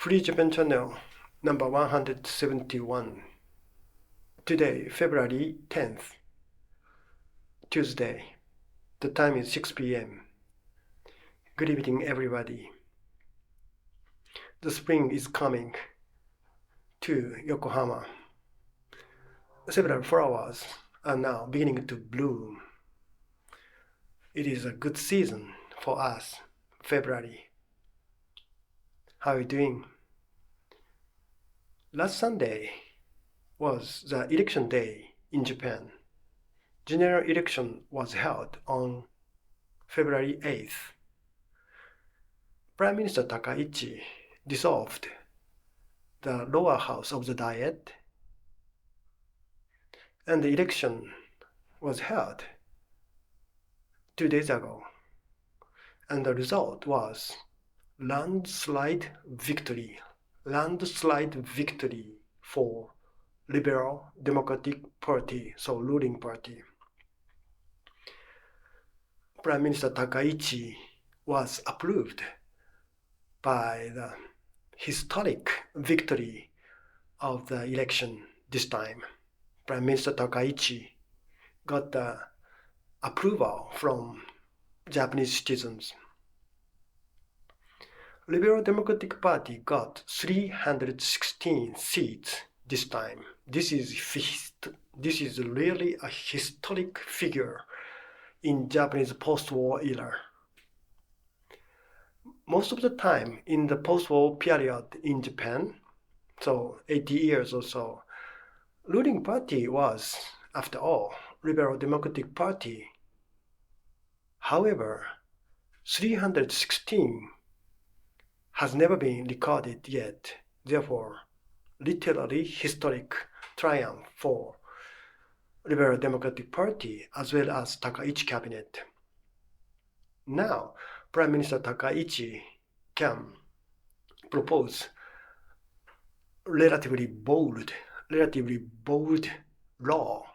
Free Japan Channel number 171. Today, February 10th, Tuesday. The time is 6 p.m. Good evening, everybody. The spring is coming to Yokohama. Several flowers are now beginning to bloom. It is a good season for us, February. How are you doing? Last Sunday was the election day in Japan. General election was held on February 8th. Prime Minister Takaichi dissolved the lower house of the Diet, and the election was held 2 days ago, and the result was landslide victory for Liberal Democratic Party, so ruling party. Prime Minister Takaichi was approved by the historic victory of the election this time. Prime Minister Takaichi got the approval from Japanese citizens. Liberal Democratic Party got 316 seats this time. This is really a historic figure in Japanese post-war era. Most of the time in the post-war period in Japan, so 80 years or so, ruling party was, after all, Liberal Democratic Party. However, 316 has never been recorded yet. Therefore, literally historic triumph for Liberal Democratic Party as well as Takaichi cabinet. Now, Prime Minister Takaichi can propose relatively bold law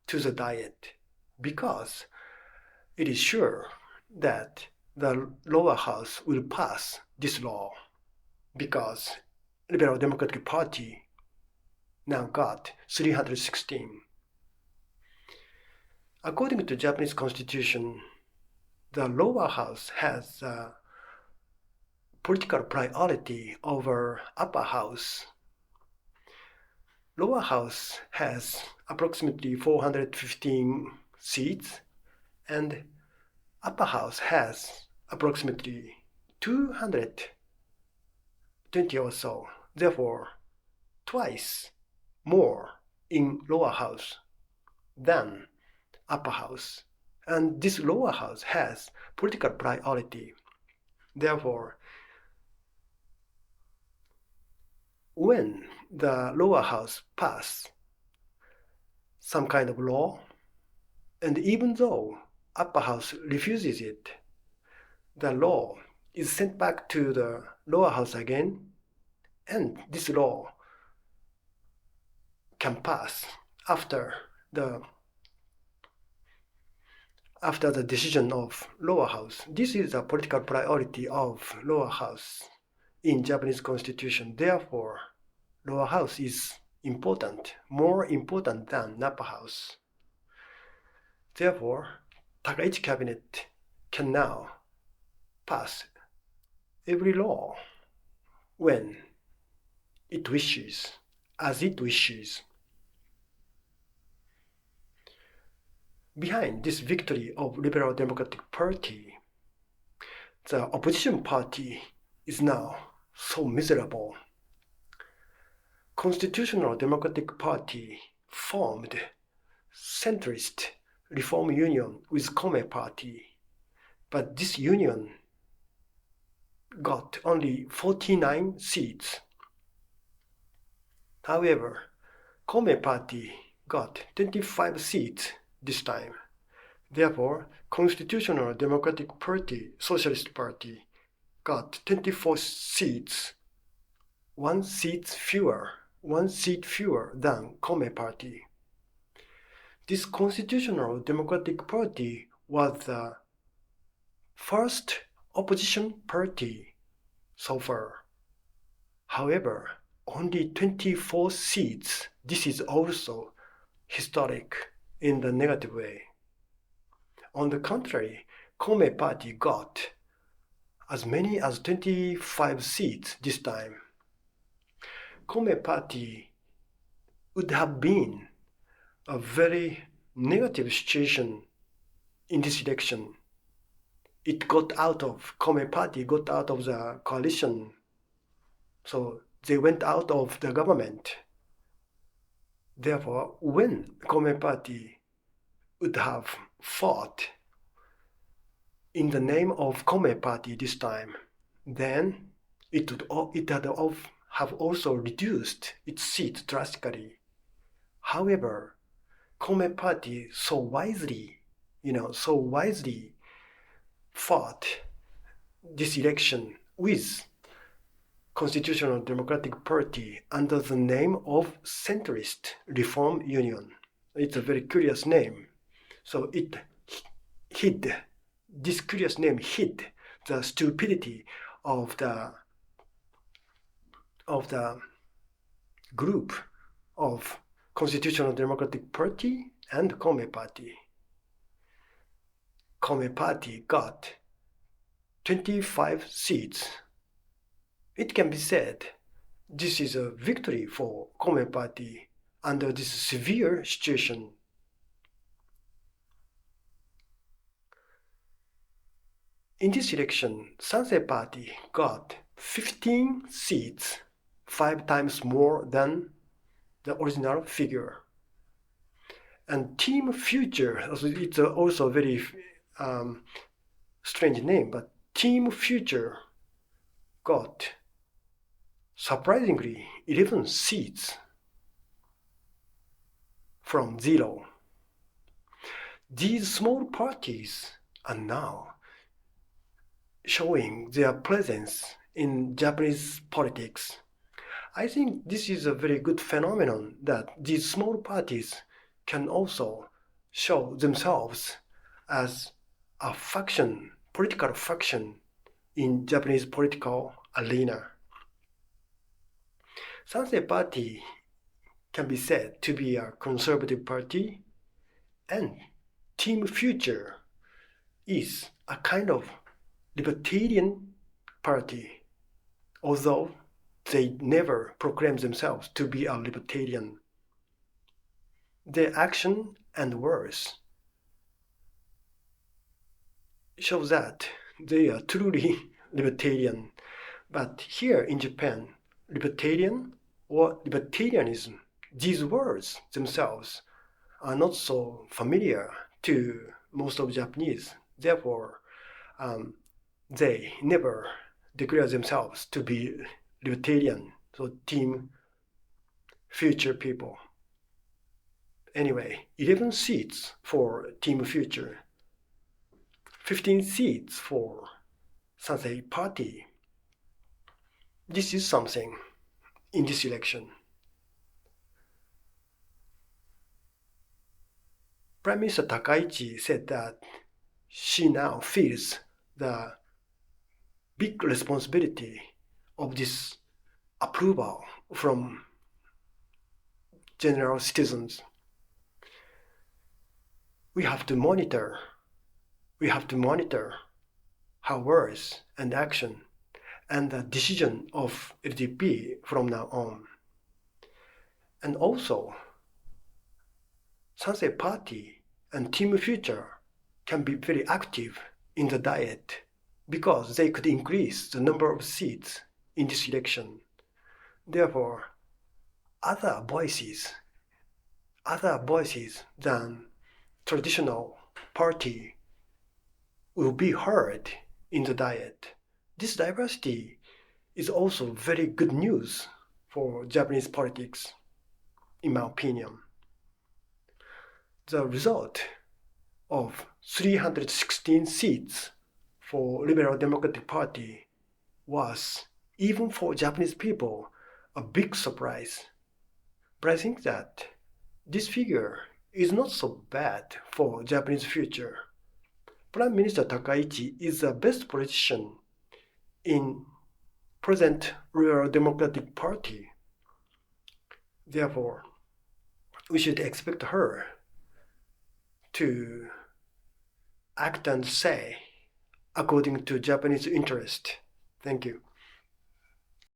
to the Diet because it is sure that the lower house will pass this law because Liberal Democratic Party now got 316. According to Japanese constitution, the lower house has political priority over upper house. Lower house has approximately 415 seats and upper house has approximately 220 or so. Therefore, twice more in lower house than upper house. And this lower house has political priority. Therefore, when the lower house pass some kind of law, and even though upper house refuses it, the law is sent back to the lower house again, and this law can pass after the decision of lower house. This is a political priority of lower house in Japanese constitution. Therefore, lower house is important, more important than upper house. Therefore, Takaichi cabinet can now pass every law when it wishes, as it wishes. Behind this victory of Liberal Democratic Party, the opposition party is now so miserable. Constitutional Democratic Party formed centrist reform union with Kome Party, but this union got only 49 seats. However, Kome Party got 25 seats this time. Therefore, Constitutional Democratic Party, Socialist Party, got 24 seats, one seat fewer than Kome Party. This Constitutional Democratic Party was the first opposition party so far. However, only 24 seats. This is also historic in the negative way. On the contrary, Kome party got as many as 25 seats this time. Kome party would have been a very negative situation in this election. Kome party got out of the coalition, so they went out of the government. Therefore, when Kome party would have fought in the name of Kome party this time, then it would have also reduced its seat drastically. However, Kome party so wisely fought this election with Constitutional Democratic Party under the name of Centrist Reform Union. It's a very curious name. So this curious name hid the stupidity of the group of Constitutional Democratic Party and Kome party. Kome party got 25 seats. It can be said this is a victory for Kome party under this severe situation. In this election, Sansei party got 15 seats, 5 times more than the original figure. And Team Future, it's also a very strange name, but Team Future got surprisingly 11 seats from 0. These small parties are now showing their presence in Japanese politics. I think this is a very good phenomenon that these small parties can also show themselves as a faction, political faction in Japanese political arena. Sansei party can be said to be a conservative party, and Team Future is a kind of libertarian party, although they never proclaim themselves to be a libertarian. Their action and words show that they are truly libertarian. But here in Japan, libertarian or libertarianism, these words themselves are not so familiar to most of Japanese. Therefore, they never declare themselves to be libertarian, so Team Future people. Anyway, 11 seats for Team Future, 15 seats for Sansei party. This is something in this election. Prime Minister Takaichi said that she now feels the big responsibility of this approval from general citizens. We have to monitor her words and action and the decision of LDP from now on. And also, Sansei party and Team Future can be very active in the Diet because they could increase the number of seats in this election. Therefore, other voices than traditional party will be heard in the Diet. This diversity is also very good news for Japanese politics, in my opinion. The result of 316 seats for Liberal Democratic Party was, even for Japanese people, a big surprise. But I think that this figure is not so bad for Japanese future. Prime Minister Takaichi is the best politician in present real democratic party. Therefore, we should expect her to act and say according to Japanese interest. Thank you.